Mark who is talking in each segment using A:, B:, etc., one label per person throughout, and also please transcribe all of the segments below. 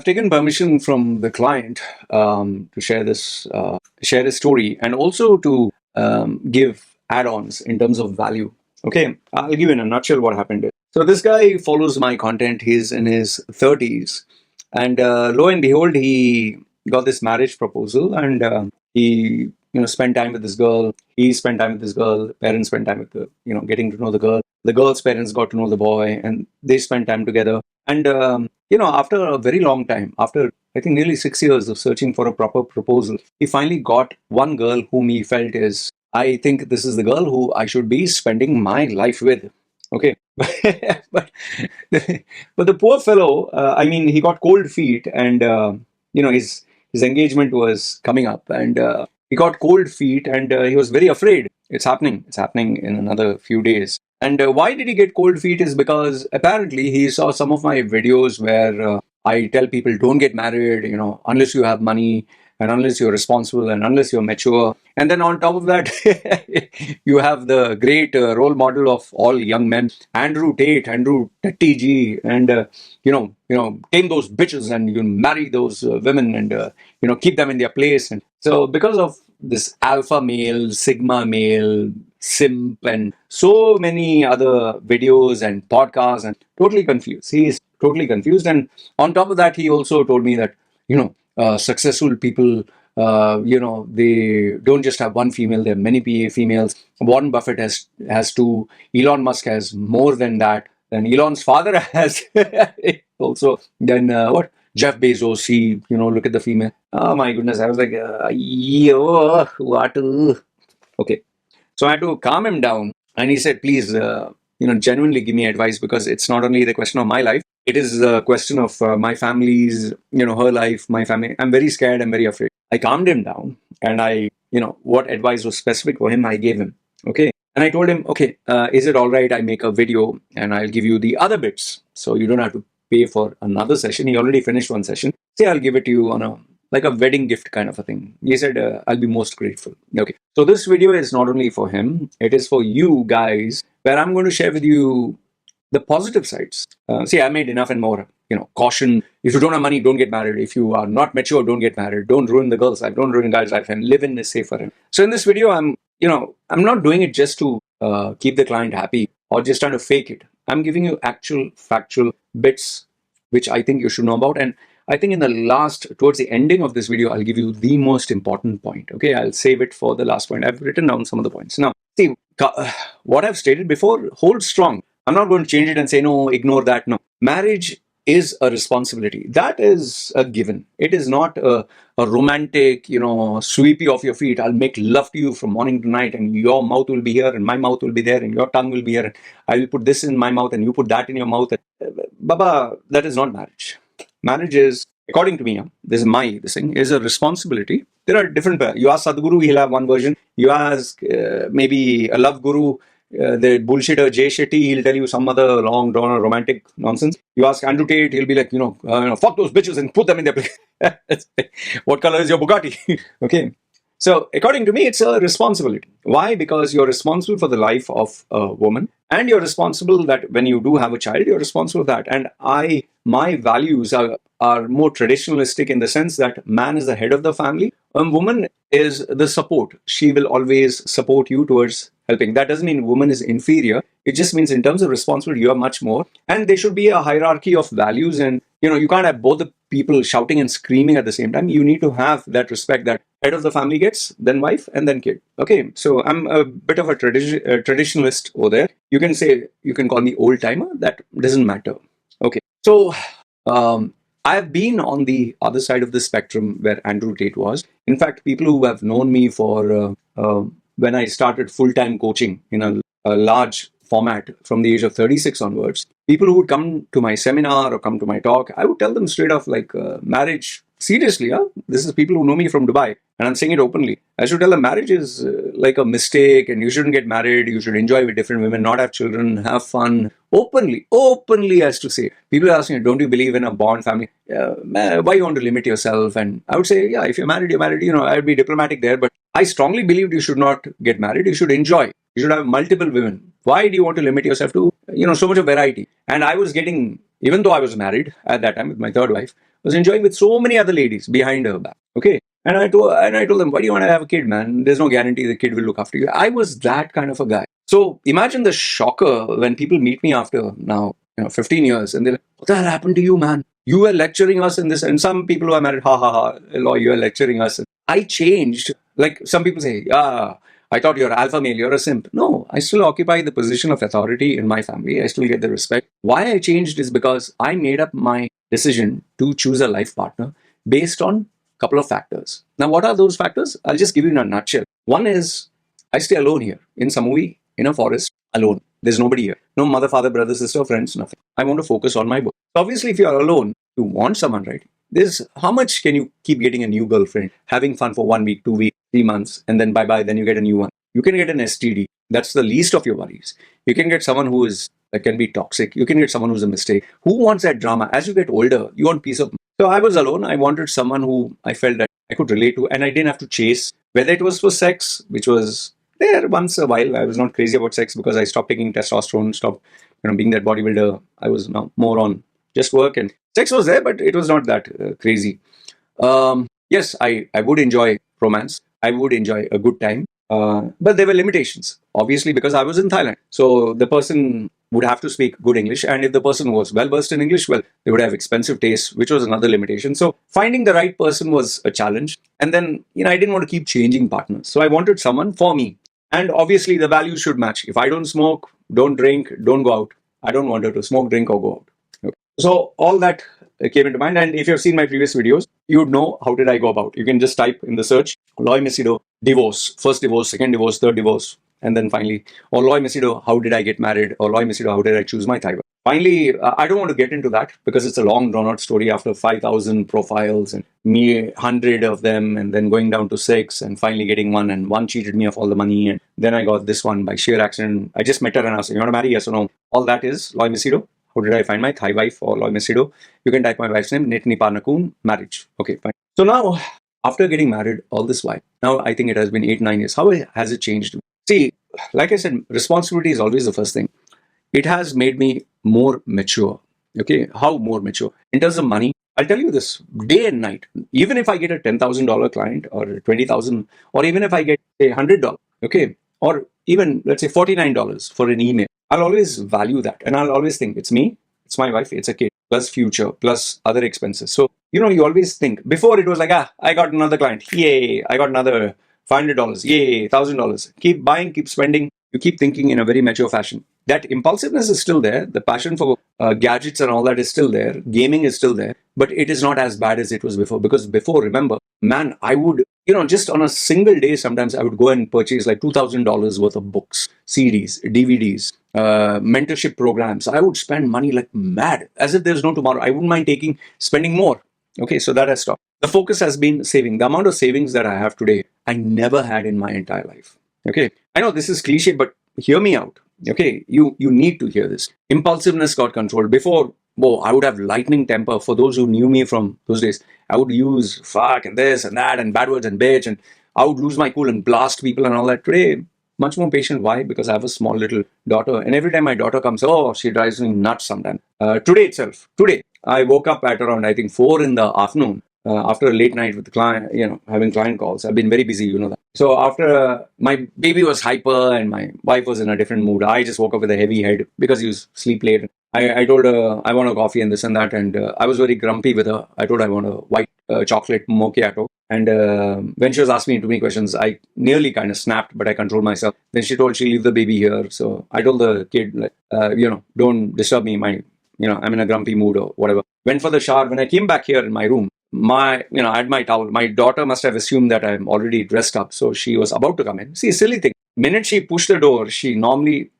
A: I've taken permission from the client to share his story, and also to give add-ons in terms of value. Okay, I'll give you in a nutshell what happened. So this guy follows my content. He's in his 30s, and lo and behold, he got this marriage proposal, and he spent time with this girl. He spent time with this girl. Parents spent time with the getting to know the girl. The girl's parents got to know the boy, and they spent time together. And after a very long time, after I think nearly 6 years of searching for a proper proposal, he finally got one girl whom he felt is, I think this is the girl who I should be spending my life with. Okay, but but the poor fellow, I mean, he got cold feet, and his engagement was coming up, and he got cold feet, and he was very afraid. It's happening. It's happening in another few days. And why did he get cold feet is because apparently he saw some of my videos where I tell people don't get married, unless you have money, and unless you're responsible, and unless you're mature. And then on top of that, you have the great role model of all young men, Andrew Tatti G, and tame those bitches, and you marry those women, and keep them in their place. And so because of this alpha male, sigma male, simp, and so many other videos and podcasts, and totally confused. He is totally confused. And on top of that, he also told me that successful people, they don't just have one female; there are many females. Warren Buffett has two. Elon Musk has more than that. Then Elon's father has also. Then what? Jeff Bezos, he, look at the female. Oh my goodness! I was like, yo, what? Okay. So I had to calm him down, and he said, "Please, genuinely give me advice, because it's not only the question of my life; it is a question of my family's, her life, my family. I'm very scared. I'm very afraid." I calmed him down, and what advice was specific for him, I gave him. Okay, and I told him, "Okay, is it all right? I make a video, and I'll give you the other bits, so you don't have to pay for another session. He already finished one session. Say I'll give it to you on a." Like a wedding gift kind of a thing. He said, I'll be most grateful. Okay. So this video is not only for him, it is for you guys, where I'm going to share with you the positive sides. See, I made enough and more. Caution. If you don't have money, don't get married. If you are not mature, don't get married. Don't ruin the girl's life. Don't ruin the guy's life, and live in is safe for him. So in this video, I'm not doing it just to keep the client happy or just trying to fake it. I'm giving you actual factual bits which I think you should know about. And I think towards the ending of this video, I'll give you the most important point. Okay, I'll save it for the last point. I've written down some of the points. Now, see, what I've stated before holds strong. I'm not going to change it and say, no, ignore that. No, marriage is a responsibility. That is a given. It is not a romantic, sweep you off your feet. I'll make love to you from morning to night, and your mouth will be here, and my mouth will be there, and your tongue will be here. And I will put this in my mouth, and you put that in your mouth. Baba, that is not marriage. Marriage is, according to me, this thing is a responsibility. There are different. You ask Sadhguru, he'll have one version. You ask maybe a love guru, the bullshitter Jay Shetty, he'll tell you some other long drawn romantic nonsense. You ask Andrew Tate, he'll be like, fuck those bitches and put them in their place. What color is your Bugatti? Okay. So according to me, it's a responsibility. Why? Because you're responsible for the life of a woman, and you're responsible that when you do have a child, you're responsible for that. And my values are more traditionalistic in the sense that man is the head of the family. A woman is the support. She will always support you towards helping. That doesn't mean woman is inferior. It just means in terms of responsibility, you are much more. And there should be a hierarchy of values. And, you can't have both the people shouting and screaming at the same time. You need to have that respect that head of the family gets, then wife, and then kid. Okay, so I'm a bit of a traditionalist over there. You can call me old timer. That doesn't matter. Okay, so I've been on the other side of the spectrum where Andrew Tate was. In fact, people who have known me for when I started full-time coaching in a large format from the age of 36 onwards, people who would come to my seminar or come to my talk, I would tell them straight off, like, marriage, seriously, this is people who know me from Dubai, and I'm saying it openly. I should tell them marriage is like a mistake, and you shouldn't get married. You should enjoy with different women, not have children, have fun. Openly as to say. People ask me, don't you believe in a bond family? Why you want to limit yourself? And I would say, yeah, if you're married, you're married. I would be diplomatic there, but I strongly believed you should not get married. You should enjoy. You should have multiple women. Why do you want to limit yourself to, so much of variety? And I was getting, even though I was married at that time with my third wife, was enjoying with so many other ladies behind her back. Okay. And I told them, why do you want to have a kid, man? There's no guarantee the kid will look after you. I was that kind of a guy. So imagine the shocker when people meet me after now, 15 years, and they're like, what the hell happened to you, man? You were lecturing us in this. And some people who are married, ha ha ha, Loy, you are lecturing us. I changed. Like some people say, yeah, I thought you're alpha male, you're a simp. No, I still occupy the position of authority in my family. I still get the respect. Why I changed is because I made up my decision to choose a life partner based on a couple of factors. Now, what are those factors? I'll just give you in a nutshell. One is I stay alone here in Samui, in a forest, alone. There's nobody here. No mother, father, brother, sister, friends, nothing. I want to focus on my book. So obviously, if you're alone, you want someone, right? There's how much can you keep getting a new girlfriend, having fun for 1 week, 2 weeks, 3 months, and then bye bye, then you get a new one. You can get an STD. That's the least of your worries. You can get someone who is that can be toxic. You can get someone who's a mistake. Who wants that drama? As you get older, you want peace of mind. So I was alone. I wanted someone who I felt that I could relate to, and I didn't have to chase. Whether it was for sex, which was there once a while. I was not crazy about sex because I stopped taking testosterone, stopped being that bodybuilder. I was now more on just work, and sex was there, but it was not that crazy. Yes, I would enjoy romance. I would enjoy a good time. But there were limitations, obviously, because I was in Thailand. So the person would have to speak good English. And if the person was well versed in English, well, they would have expensive tastes, which was another limitation. So finding the right person was a challenge. And then, I didn't want to keep changing partners. So I wanted someone for me. And obviously, the values should match. If I don't smoke, don't drink, don't go out, I don't want her to smoke, drink, or go out. Okay. So all that came into mind. And if you've seen my previous videos, you would know how did I go about. You can just type in the search, Loy Machedo, divorce, first divorce, second divorce, third divorce, and then finally, or Loy Machedo, how did I get married, or Loy Machedo, how did I choose my Thai wife. Finally, I don't want to get into that because it's a long drawn out story after 5,000 profiles and me 100 of them and then going down to 6 and finally getting one, and one cheated me of all the money, and then I got this one by sheer accident. I just met her and asked her, you want to marry, yes or no? All that is Loy Machedo. How did I find my Thai wife, or Loy Machedo? You can type my wife's name, Nitni Parnakun, marriage. Okay, fine. So now, after getting married all this while, now I think it has been 8-9 years. How has it changed? See, like I said, responsibility is always the first thing. It has made me more mature. Okay, how more mature? In terms of money, I'll tell you this, day and night. Even if I get a $10,000 client or 20,000, or even if I get a $100, okay, or even let's say $49 for an email, I'll always value that, and I'll always think it's me, it's my wife, it's a kid, plus future, plus other expenses. So you always think. Before it was like, I got another client, yay! I got another $500, yay! $1,000. Keep buying, keep spending. You keep thinking in a very mature fashion. That impulsiveness is still there. The passion for gadgets and all that is still there. Gaming is still there, but it is not as bad as it was before. Because before, remember, man, I would, just on a single day, sometimes I would go and purchase like $2,000 worth of books, CDs, DVDs, mentorship programs. I would spend money like mad, as if there's no tomorrow. I wouldn't mind spending more. Okay, so that has stopped. The focus has been saving. The amount of savings that I have today, I never had in my entire life. Okay, I know this is cliche, but hear me out. Okay, you need to hear this. Impulsiveness got controlled. Before, I would have lightning temper. For those who knew me from those days, I would use fuck and this and that and bad words and bitch, and I would lose my cool and blast people and all that. Today, much more patient. Why? Because I have a small little daughter, and every time my daughter comes, she drives me nuts sometimes. Today, I woke up at around, I think, 4 in the afternoon. After a late night with the client, having client calls. I've been very busy, that. So after my baby was hyper and my wife was in a different mood, I just woke up with a heavy head because you sleep late. I told her I want a coffee and this and that, and I was very grumpy with her. I told her I want a white chocolate macchiato. And when she was asking me too many questions, I nearly kind of snapped, but I controlled myself. Then she told she'll leave the baby here. So I told the kid, don't disturb me. I'm in a grumpy mood or whatever. Went for the shower. When I came back here in my room, I had my towel. My daughter must have assumed that I'm already dressed up. So she was about to come in. See, silly thing. Minute she pushed the door,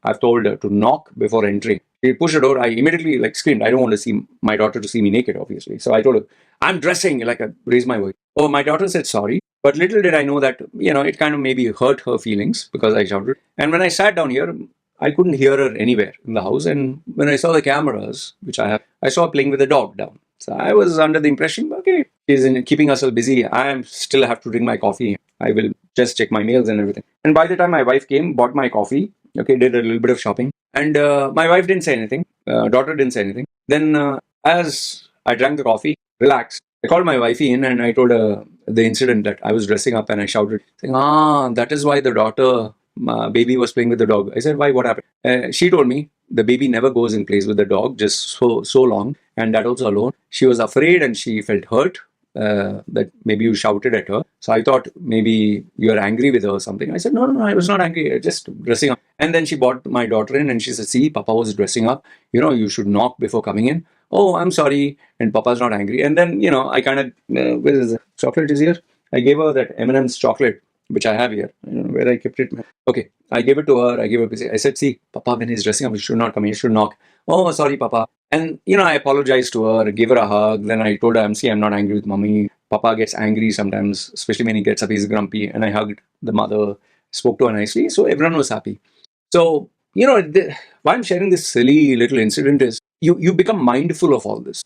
A: I've told her to knock before entering. She pushed the door. I immediately screamed. I don't want to see my daughter to see me naked, obviously. So I told her, I'm dressing. I raised my voice. Oh, my daughter said sorry. But little did I know that, it kind of maybe hurt her feelings because I shouted. And when I sat down here, I couldn't hear her anywhere in the house. And when I saw the cameras, which I saw her playing with the dog down. So I was under the impression, okay, she's keeping herself busy. I still have to drink my coffee. I will just check my mails and everything. And by the time my wife came, bought my coffee, okay, did a little bit of shopping. And my wife didn't say anything. Daughter didn't say anything. Then as I drank the coffee, relax. I called my wifey in and I told her the incident that I was dressing up and I shouted, saying, that is why the daughter, my baby was playing with the dog. I said, why? What happened? She told me the baby never goes and plays with the dog just so long, and that also alone. She was afraid and she felt hurt that maybe you shouted at her. So I thought maybe you're angry with her or something. I said, no, no, no, I was not angry. I was just dressing up. And then she brought my daughter in and she said, see, Papa was dressing up. You should knock before coming in. Oh, I'm sorry. And Papa's not angry. And then, I kind of, where is the chocolate is here? I gave her that M&M's chocolate, which I have here. I don't know where I kept it. Okay. I gave it to her. I gave her, I said, see, Papa, when he's dressing up, he should not come in. He should knock. Oh, sorry, Papa. And, I apologized to her, gave her a hug. Then I told her, I'm not angry with mommy. Papa gets angry sometimes, especially when he gets up, he's grumpy. And I hugged the mother, spoke to her nicely. So everyone was happy. So, why I'm sharing this silly little incident is you become mindful of all this.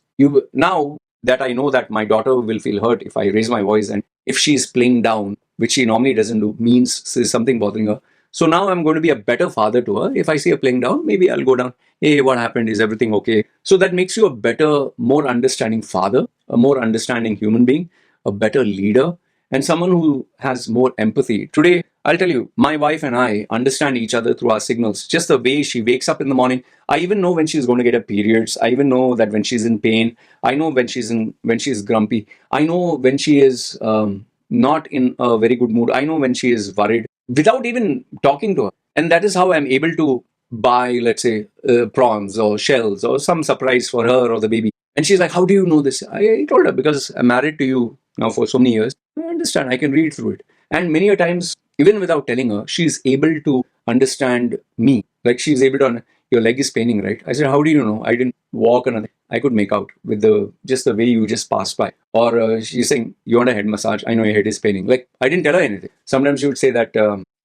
A: Now that I know that my daughter will feel hurt if I raise my voice, and if she's playing down, which she normally doesn't do, means there's something bothering her. So now I'm going to be a better father to her. If I see her playing down, maybe I'll go down. Hey, what happened? Is everything okay? So that makes you a better, more understanding father, a more understanding human being, a better leader, and someone who has more empathy. Today, I'll tell you, my wife and I understand each other through our signals. Just the way she wakes up in the morning, I even know when she's going to get her periods. I even know that when she's in pain. I know when she's grumpy. I know when she is not in a very good mood. I know when she is worried without even talking to her. And that is how I'm able to buy, let's say, prawns or shells or some surprise for her or the baby. And she's like, how do you know this? I told her, because I'm married to you now for so many years. I understand. I can read through it. And many a times, even without telling her, she's able to understand me. Like she's able to, your leg is paining, right? I said, how do you know? I didn't walk or nothing. I could make out with just the way you just passed by. Or she's saying, you want a head massage? I know your head is paining. Like I didn't tell her anything. Sometimes she would say that,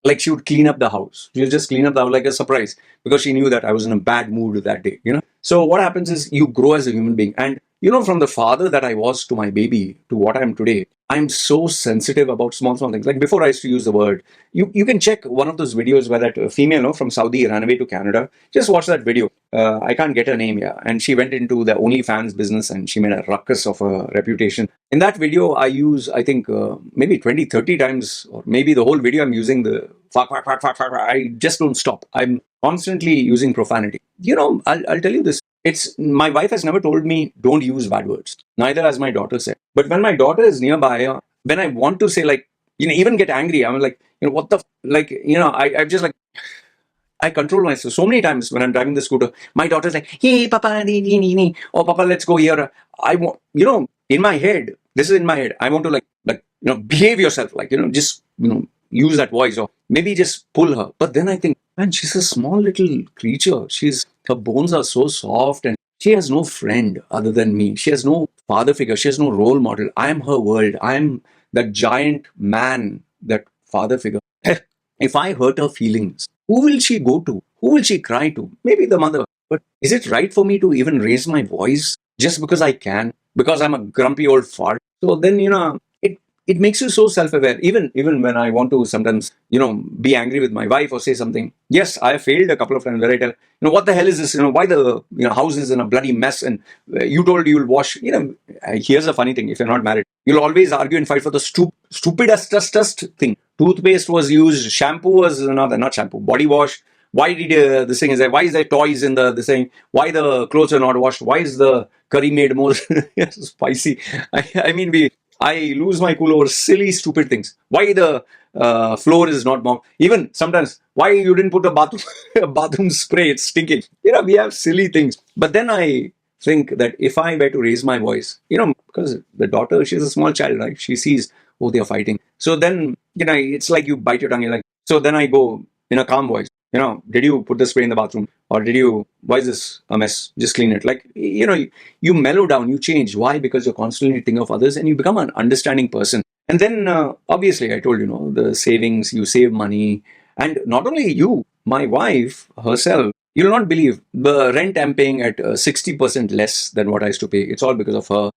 A: like she would clean up the house. She would just clean up the house like a surprise because she knew that I was in a bad mood that day. So what happens is you grow as a human being. And, from the father that I was to my baby to what I am today, I'm so sensitive about small things. Like before I used to use the word, you can check one of those videos where that female from Saudi ran away to Canada. Just watch that video. I can't get her name here. And she went into the OnlyFans business and she made a ruckus of a reputation. In that video, I use, I think, maybe 20, 30 times, or maybe the whole video I'm using the fuck, fuck, fuck, fuck, fuck. I just don't stop. I'm constantly using profanity. I'll tell you this. It's my wife has never told me don't use bad words. Neither has my daughter said. But when my daughter is nearby, when I want to say like, even get angry, I'm like, what the, like, I just like, I control myself. So many times when I'm driving the scooter, my daughter's like, hey, Papa, oh, Papa, let's go here. I want, in my head, this is in my head. I want to behave yourself, like, just, use that voice or maybe just pull her. But then I think, man, she's a small little creature. Her bones are so soft and she has no friend other than me. She has no father figure. She has no role model. I am her world. I am that giant man, that father figure. If I hurt her feelings, who will she go to? Who will she cry to? Maybe the mother. But is it right for me to even raise my voice just because I can? Because I'm a grumpy old fart? So then, it makes you so self-aware. Even when I want to sometimes, be angry with my wife or say something. Yes, I have failed a couple of times where I tell, what the hell is this? Why the house is in a bloody mess and you told you'll wash. Here's a funny thing. If you're not married, you'll always argue and fight for the stupidest thing. Toothpaste was used, shampoo was not shampoo, body wash. Why did this thing is there? Why is there toys in the thing? Why the clothes are not washed? Why is the curry made more spicy? I mean, I lose my cool over silly, stupid things. Why the floor is not mopped? Even sometimes, why you didn't put a bathroom a bathroom spray? It's stinking. We have silly things. But then I think that if I were to raise my voice, because the daughter, she's a small child, right? She sees, oh, they're fighting. So then, it's like you bite your tongue. You're like, so then I go in a calm voice. Did you put the spray in the bathroom? Or why is this a mess? Just clean it. Like, you mellow down, you change. Why? Because you're constantly thinking of others and you become an understanding person. And then, obviously, I told the savings, you save money. And not only you, my wife herself, you'll not believe the rent I'm paying at 60% less than what I used to pay. It's all because of her.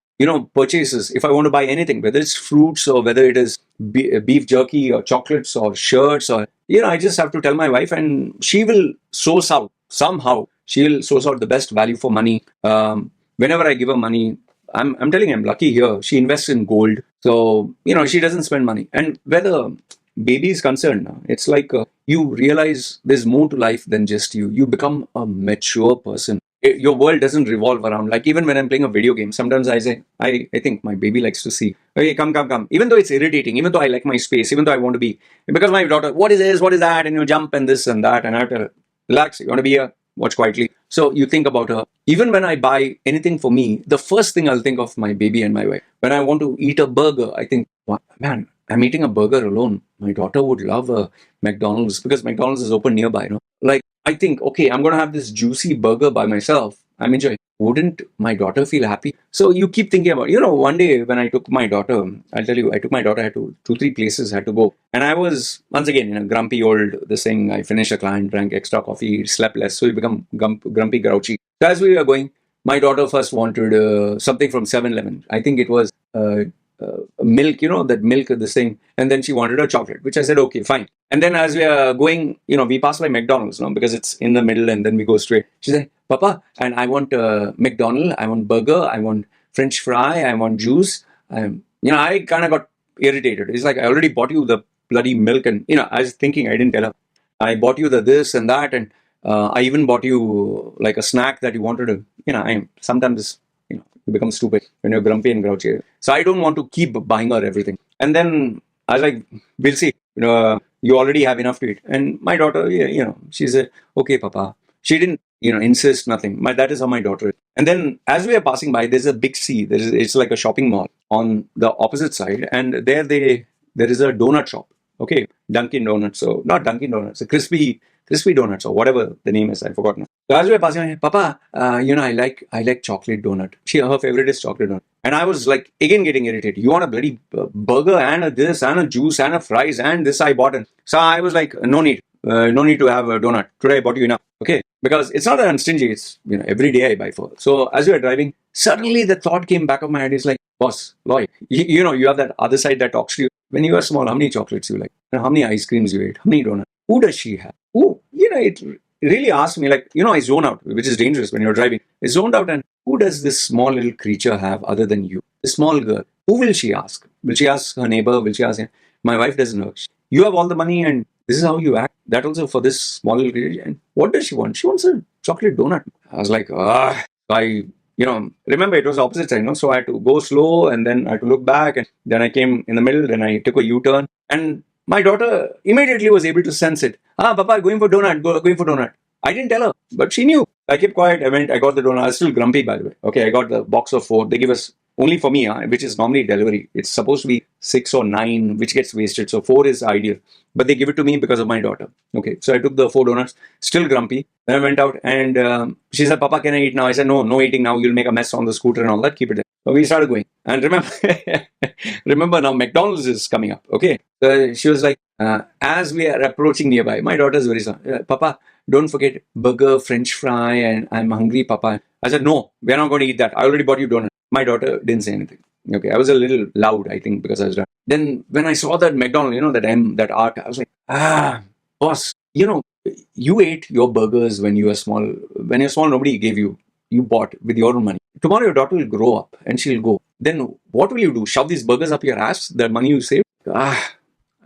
A: Purchases. If I want to buy anything, whether it's fruits or whether it is beef jerky or chocolates or shirts or, I just have to tell my wife and she will source out somehow. She'll source out the best value for money. Whenever I give her money, I'm telling you, I'm lucky here. She invests in gold. So, she doesn't spend money. And where the baby is concerned, it's like you realize there's more to life than just you. You become a mature person. Your world doesn't revolve around, like, even when I'm playing a video game, sometimes I say, I think my baby likes to see, okay, come, come, come. Even though it's irritating, even though I like my space, even though I want to be, because my daughter, what is this, what is that? And you jump and this and that. And I have to relax. You want to be here? Watch quietly. So you think about her. Even when I buy anything for me, the first thing I'll think of my baby and my wife. When I want to eat a burger, I think, "Wow, man, I'm eating a burger alone. My daughter would love a McDonald's because McDonald's is open nearby. Like, I think, okay, I'm going to have this juicy burger by myself. I'm enjoying. Wouldn't my daughter feel happy? So you keep thinking about, one day when I took my daughter, I'll tell you, I took my daughter, I had to, 2, 3 places, had to go. And I was, once again, grumpy old, this thing, I finished a client, drank extra coffee, slept less. So you become grumpy, grouchy. So as we were going, my daughter first wanted something from 7-Eleven. I think it was milk, that milk, this thing. And then she wanted a chocolate, which I said, okay, fine. And then as we are going, we pass by McDonald's, because it's in the middle and then we go straight. She said, Papa, and I want McDonald's, I want burger, I want French fry, I want juice. I kind of got irritated. It's like, I already bought you the bloody milk. And, I was thinking, I didn't tell her. I bought you the this and that. And I even bought you like a snack that you wanted to, sometimes, you become stupid when you're grumpy and grouchy. So I don't want to keep buying her everything. And then I was like, we'll see. You already have enough to eat. And my daughter, she said, okay, Papa. She didn't, insist nothing. That is how my daughter is. And then as we are passing by, there's a big C. It's like a shopping mall on the opposite side. And there is a donut shop. Okay, Dunkin' Donuts. So not Dunkin' Donuts, a crispy donuts or whatever the name is. I forgot now. So as we were passing, Papa, I like chocolate donut. Her favorite is chocolate donut. And I was like, again getting irritated. You want a bloody burger and a this and a juice and a fries and this I bought. And so I was like, no need. No need to have a donut. Today I bought you enough. Okay. Because it's not that I'm stingy. It's, every day I buy for her. So as we were driving, suddenly the thought came back of my head. It's like, boss, Loy, you have that other side that talks to you. When you are small, how many chocolates you like? How many ice creams you ate? How many donuts? Who does she have? Who? It really asked me, like, I zone out, which is dangerous when you're driving. I zoned out, and who does this small little creature have other than you? The small girl. Who will she ask? Will she ask her neighbor? Will she ask him? My wife doesn't know. You have all the money, and this is how you act. That also for this small little creature. And what does she want? She wants a chocolate donut. I was like, remember it was opposite side, so I had to go slow and then I had to look back and then I came in the middle, then I took a U-turn and my daughter immediately was able to sense it. Papa, going for donut, going for donut. I didn't tell her, but she knew. I kept quiet. I got the donut. I was still grumpy, by the way. Okay, I got the box of 4. They give us only for me, which is normally delivery. It's supposed to be 6 or 9, which gets wasted. So 4 is ideal. But they give it to me because of my daughter. Okay, so I took the 4 donuts, still grumpy. Then I went out and she said, Papa, can I eat now? I said, no eating now. You'll make a mess on the scooter and all that. Keep it there. So we started going. And remember now McDonald's is coming up. Okay. So she was like, as we are approaching nearby, my daughter's very sorry. Papa, don't forget burger, French fry, and I'm hungry, Papa. I said, no, we're not going to eat that. I already bought you donut. My daughter didn't say anything. Okay, I was a little loud, I think, because I was done. Then when I saw that McDonald's, that M, that arc, I was like, boss, you ate your burgers when you were small. When you're small, nobody gave you. You bought with your own money. Tomorrow your daughter will grow up and she'll go. Then what will you do? Shove these burgers up your ass? The money you saved? I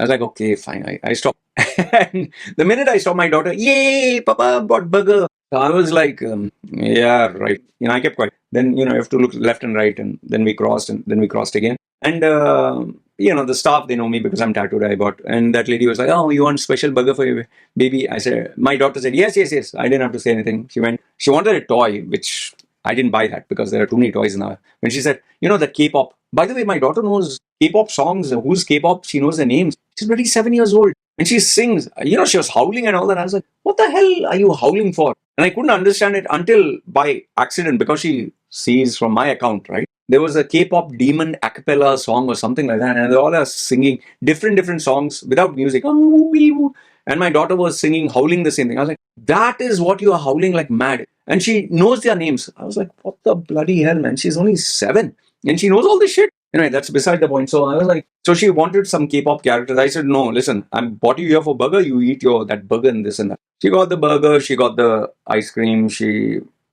A: was like, okay, fine. I stopped. And the minute I saw my daughter, yay, Papa bought burger. So I was like, yeah, right. I kept quiet. Then, you have to look left and right. And then we crossed again. And, the staff, they know me because I'm tattooed. I bought. And that lady was like, oh, you want special burger for your baby? I said, my daughter said, yes. I didn't have to say anything. She wanted a toy, which I didn't buy that because there are too many toys now. When she said, that K-pop. By the way, my daughter knows K-pop songs. Who's K-pop? She knows the names. She's already 7 years old. And she sings. She was howling and all that. I was like, what the hell are you howling for? And I couldn't understand it until by accident because she sees from my account, right? There was a K-pop demon a cappella song or something like that. And they all are singing different songs without music. And my daughter was singing, howling the same thing. I was like, that is what you are howling like mad. And she knows their names. I was like, what the bloody hell, man? She's only 7. And she knows all this shit. Anyway, that's beside the point. So I was like, so she wanted some K-pop characters. I said, no, listen, I'm bought you here for burger. You eat that burger and this and that. She got the burger. She got the ice cream.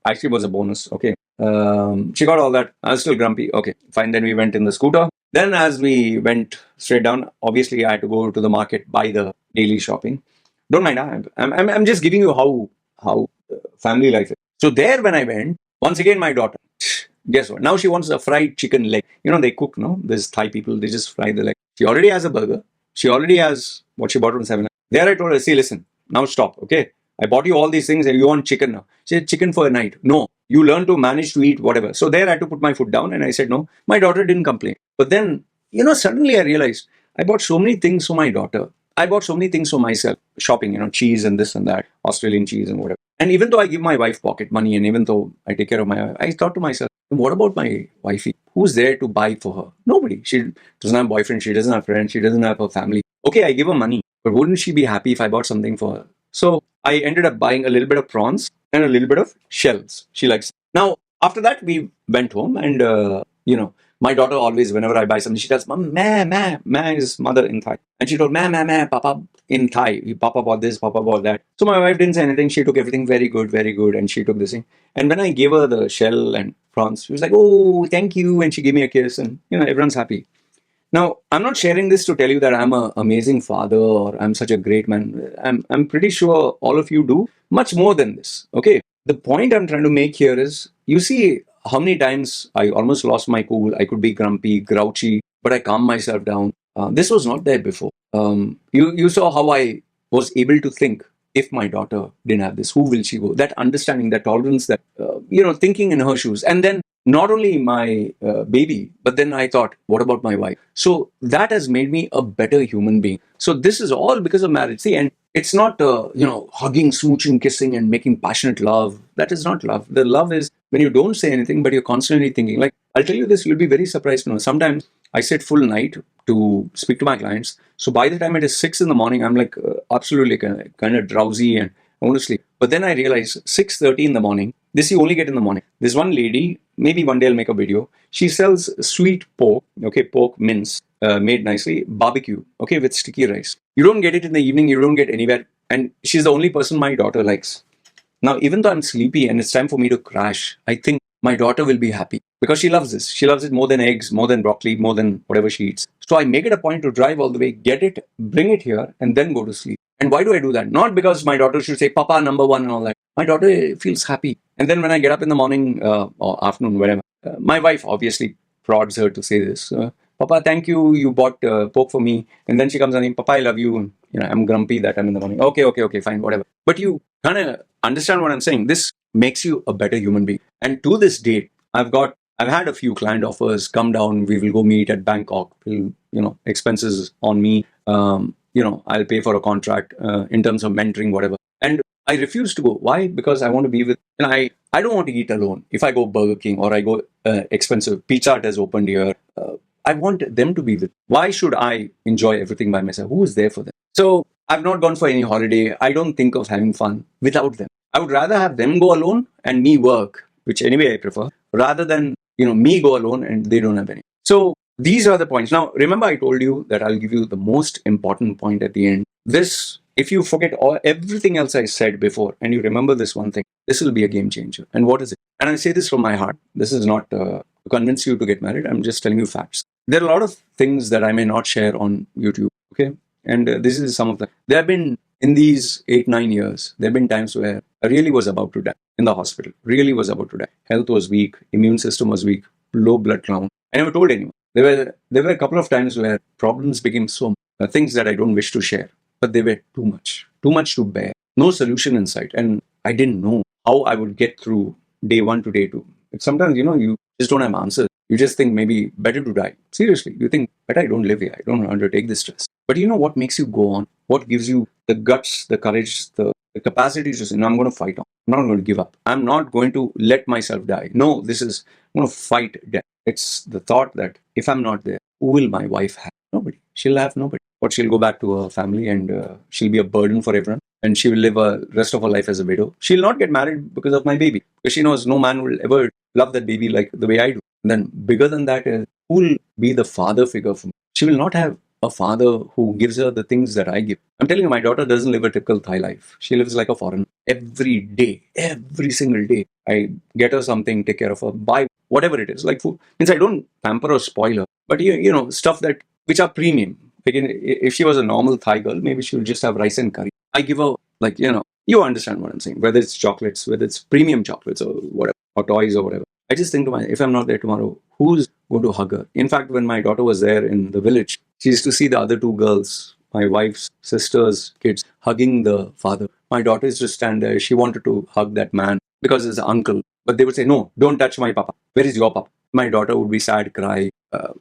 A: Ice cream was a bonus. Okay. She got all that. I was still grumpy. Okay, fine. Then we went in the scooter. Then as we went straight down, obviously I had to go to the market, buy the daily shopping. Don't mind. I'm just giving you how family life is. So there when I went, once again my daughter, guess what? Now she wants a fried chicken leg. They cook, no? There's Thai people, they just fry the leg. She already has a burger. She already has what she bought from 7. There I told her, see, listen, now stop, okay? I bought you all these things and you want chicken now. She said, chicken for a night. No, you learn to manage to eat whatever. So there I had to put my foot down and I said, no. My daughter didn't complain. But then, suddenly I realized I bought so many things for my daughter. I bought so many things for myself. Shopping, cheese and this and that, Australian cheese and whatever. And even though I give my wife pocket money and even though I take care of my wife, I thought to myself, what about my wifey? Who's there to buy for her? Nobody. She doesn't have a boyfriend. She doesn't have friends. She doesn't have a family. Okay, I give her money. But wouldn't she be happy if I bought something for her? So I ended up buying a little bit of prawns and a little bit of shells. She likes. Now, after that, we went home and, my daughter always, whenever I buy something, she tells, Mom, ma, ma, ma is mother in Thai. And she told, ma, ma, ma, Papa in Thai. Papa bought this, Papa bought that. So my wife didn't say anything. She took everything very good, very good. And she took this thing. And when I gave her the shell and prawns, she was like, oh, thank you. And she gave me a kiss and, everyone's happy. Now, I'm not sharing this to tell you that I'm an amazing father or I'm such a great man. I'm pretty sure all of you do much more than this. Okay. The point I'm trying to make here is you see how many times I almost lost my cool. I could be grumpy, grouchy, but I calmed myself down. This was not there before. You saw how I was able to think if my daughter didn't have this, who will she go? That understanding, that tolerance, that, thinking in her shoes. And then not only my baby, but then I thought, what about my wife? So that has made me a better human being. So this is all because of marriage. See, and it's not, hugging, smooching, kissing, and making passionate love. That is not love. The love is when you don't say anything, but you're constantly thinking. Like, I'll tell you this, you'll be very surprised to know. Sometimes I sit full night to speak to my clients. So by the time it is 6 in the morning, I'm like absolutely kind of drowsy and I want to sleep. But then I realize 6:30 in the morning, this you only get in the morning. There's one lady, maybe one day I'll make a video. She sells sweet pork, okay, pork mince, made nicely, barbecue, okay, with sticky rice. You don't get it in the evening, you don't get anywhere. And she's the only person my daughter likes. Now, even though I'm sleepy and it's time for me to crash, I think my daughter will be happy because she loves this. She loves it more than eggs, more than broccoli, more than whatever she eats. So I make it a point to drive all the way, get it, bring it here, and then go to sleep. And why do I do that? Not because my daughter should say, Papa, number one, and all that. My daughter feels happy. And then when I get up in the morning or afternoon, whatever, my wife obviously prods her to say this. Papa, thank you. You bought pork for me. And then she comes and says, Papa, I love you. And, I'm grumpy that I'm in the morning. Okay, fine, whatever. But you kind of understand what I'm saying. This makes you a better human being. And to this date, I've had a few client offers. Come down. We will go meet at Bangkok. Expenses on me. I'll pay for a contract in terms of mentoring, whatever. And I refuse to go. Why? Because I want to be with. I don't want to eat alone. If I go Burger King or I go expensive, Pizza Hut has opened here. I want them to be with. Why should I enjoy everything by myself? Who is there for them? So I've not gone for any holiday. I don't think of having fun without them. I would rather have them go alone and me work, which anyway I prefer, rather than me go alone and they don't have any. So these are the points. Now remember, I told you that I'll give you the most important point at the end. This, if you forget everything else I said before and you remember this one thing, this will be a game changer. And what is it? And I say this from my heart. This is not to convince you to get married. I'm just telling you facts. There are a lot of things that I may not share on YouTube. Okay. And this is some of them. There have been, in these 8-9 years, there have been times where I really was about to die in the hospital. Really was about to die. Health was weak. Immune system was weak. Low blood count. I never told anyone. There were a couple of times where problems became so things that I don't wish to share. But they were too much to bear. No solution in sight. And I didn't know how I would get through day 1 to day 2. Sometimes, you just don't have answers. You just think maybe better to die. Seriously, you think better I don't live here. I don't undertake this stress. But you know what makes you go on? What gives you the guts, the courage, the capacity to say, no, I'm going to fight on. I'm not going to give up. I'm not going to let myself die. No, I'm going to fight death. It's the thought that if I'm not there, who will my wife have? Nobody. She'll have nobody. But she'll go back to her family and she'll be a burden for everyone. And she will live the rest of her life as a widow. She'll not get married because of my baby. Because she knows no man will ever love that baby like the way I do. And then bigger than that is, who will be the father figure for me? She will not have a father who gives her the things that I give. I'm telling you, my daughter doesn't live a typical Thai life. She lives like a foreigner every day, every single day. I get her something, take care of her, buy whatever it is, like food. Means I don't pamper or spoil her, but stuff that which are premium. Like if she was a normal Thai girl, maybe she would just have rice and curry. I give her, like, you understand what I'm saying. Whether it's chocolates, whether it's premium chocolates or whatever, or toys or whatever. I just think to myself, if I'm not there tomorrow, who's going to hug her? In fact, when my daughter was there in the village, she used to see the other two girls, my wife's sisters' kids, hugging the father. My daughter used to stand there. She wanted to hug that man because it's uncle. But they would say, no, don't touch my papa. Where is your papa? My daughter would be sad, cry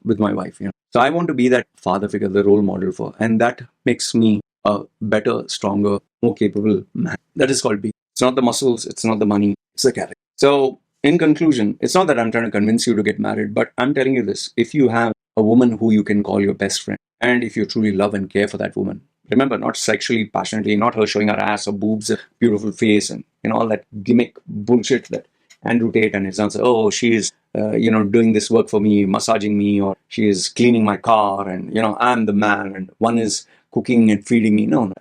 A: with my wife. So I want to be that father figure, the role model for her. And that makes me a better, stronger, more capable man. That is called being. It's not the muscles, it's not the money, it's the character. So in conclusion, it's not that I'm trying to convince you to get married, but I'm telling you this. If you have a woman who you can call your best friend, and if you truly love and care for that woman, remember, not sexually, passionately, not her showing her ass or boobs, a beautiful face, and all that gimmick bullshit that Andrew Tate and his answer, oh, she is, doing this work for me, massaging me, or she is cleaning my car, and, I'm the man, and one is cooking and feeding me. No,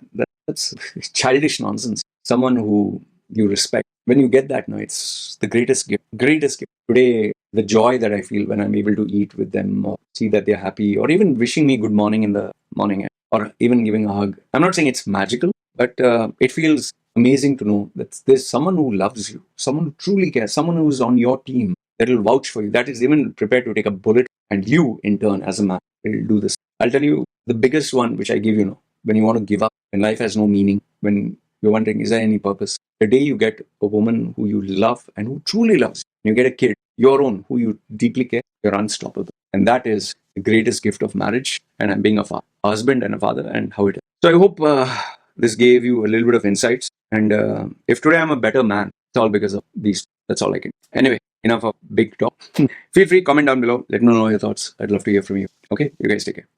A: that's childish nonsense. Someone who you respect. When you get that, no, it's the greatest gift. Greatest gift. Today, the joy that I feel when I'm able to eat with them or see that they're happy, or even wishing me good morning in the morning, or even giving a hug. I'm not saying it's magical, but it feels amazing to know that there's someone who loves you, someone who truly cares, someone who's on your team that will vouch for you, that is even prepared to take a bullet, and you, in turn, as a man, will do this. I'll tell you the biggest one which I give, when you want to give up, when life has no meaning, when you're wondering, is there any purpose? The day you get a woman who you love and who truly loves you, you get a kid, your own, who you deeply care, you're unstoppable. And that is the greatest gift of marriage, and I'm being a husband and a father, and how it is. So I hope this gave you a little bit of insights. And if today I'm a better man, it's all because of these. That's all I can. Anyway, enough of big talk. Feel free, comment down below. Let me know your thoughts. I'd love to hear from you. Okay, you guys take care.